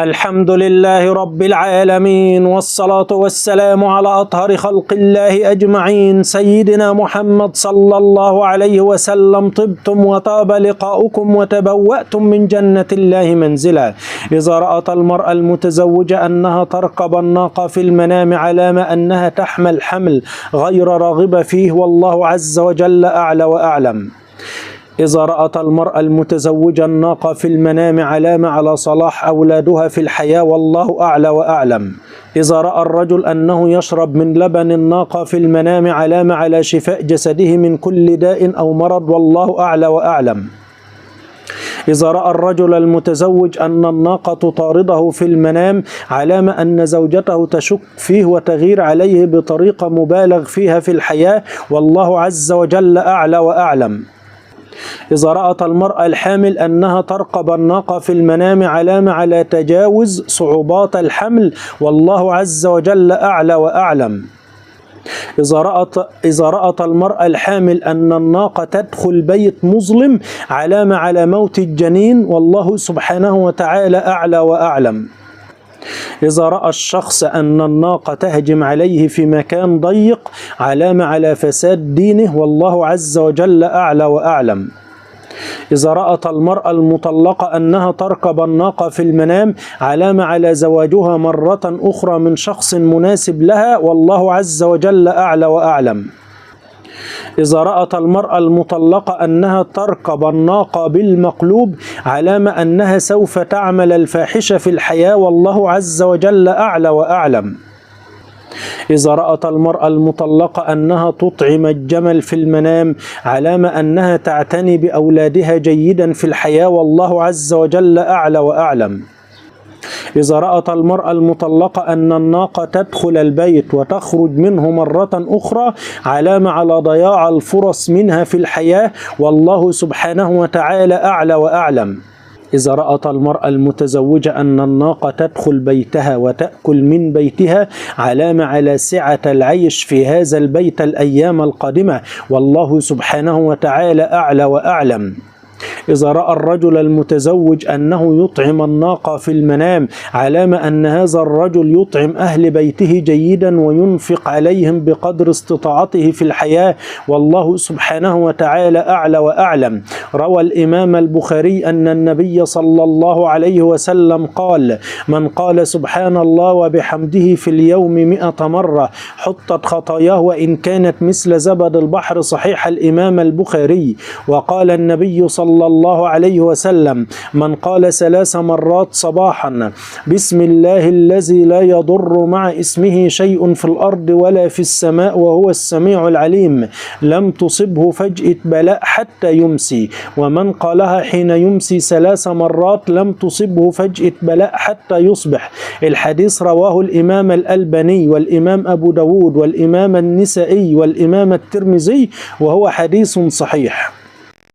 الحمد لله رب العالمين، والصلاة والسلام على أطهر خلق الله أجمعين، سيدنا محمد صلى الله عليه وسلم. طبتم وطاب لقاؤكم وتبوأتم من جنة الله منزلا. إذا رأت المرأة المتزوجة أنها تركب الناقة في المنام علامة أنها تحمل حمل غير راغبة فيه، والله عز وجل أعلى وأعلم. إذا رأت المرأة المتزوجة الناقة في المنام علامة على صلاح أولادها في الحياة، والله أعلى وأعلم. إذا رأى الرجل أنه يشرب من لبن الناقة في المنام علامة على شفاء جسده من كل داء أو مرض، والله أعلى وأعلم. إذا رأى الرجل المتزوج أن الناقة تطارده في المنام علامة أن زوجته تشك فيه وتغير عليه بطريقة مبالغ فيها في الحياة، والله عز وجل أعلى وأعلم. إذا رأت المرأة الحامل أنها تركب الناقة في المنام علامة على تجاوز صعوبات الحمل، والله عز وجل أعلى وأعلم. إذا رأت المرأة الحامل أن الناقة تدخل بيت مظلم علامة على موت الجنين، والله سبحانه وتعالى أعلى وأعلم. إذا رأى الشخص أن الناقة تهجم عليه في مكان ضيق علامة على فساد دينه، والله عز وجل أعلى وأعلم. إذا رأت المرأة المطلقة أنها تركب الناقة في المنام علامة على زواجها مرة أخرى من شخص مناسب لها، والله عز وجل أعلى وأعلم. إذا رأت المرأة المطلقة أنها تركب الناقة بالمقلوب علامة أنها سوف تعمل الفاحشة في الحياة، والله عز وجل أعلى وأعلم. إذا رأت المرأة المطلقة أنها تطعم الجمل في المنام علامة أنها تعتني بأولادها جيدا في الحياة، والله عز وجل أعلى وأعلم. إذا رأت المرأة المطلقة أن الناقة تدخل البيت وتخرج منه مرة أخرى علامة على ضياع الفرص منها في الحياة، والله سبحانه وتعالى أعلى وأعلم. إذا رأت المرأة المتزوجة أن الناقة تدخل بيتها وتأكل من بيتها علامة على سعة العيش في هذا البيت الأيام القادمة، والله سبحانه وتعالى أعلى وأعلم. إذا رأى الرجل المتزوج أنه يطعم الناقة في المنام علامة أن هذا الرجل يطعم أهل بيته جيدا وينفق عليهم بقدر استطاعته في الحياة، والله سبحانه وتعالى أعلى وأعلم. روى الإمام البخاري أن النبي صلى الله عليه وسلم قال: من قال سبحان الله وبحمده في اليوم 100 مرة حطت خطاياه وإن كانت مثل زبد البحر. صحيح الإمام البخاري. وقال النبي صلى الله عليه وسلم: من قال 3 مرات صباحا بسم الله الذي لا يضر مع اسمه شيء في الأرض ولا في السماء وهو السميع العليم لم تصبه فجأة بلاء حتى يمسي، ومن قالها حين يمسي 3 مرات لم تصبه فجأة بلاء حتى يصبح. الحديث رواه الإمام الألباني والإمام أبو داود والإمام النسائي والإمام الترمذي، وهو حديث صحيح.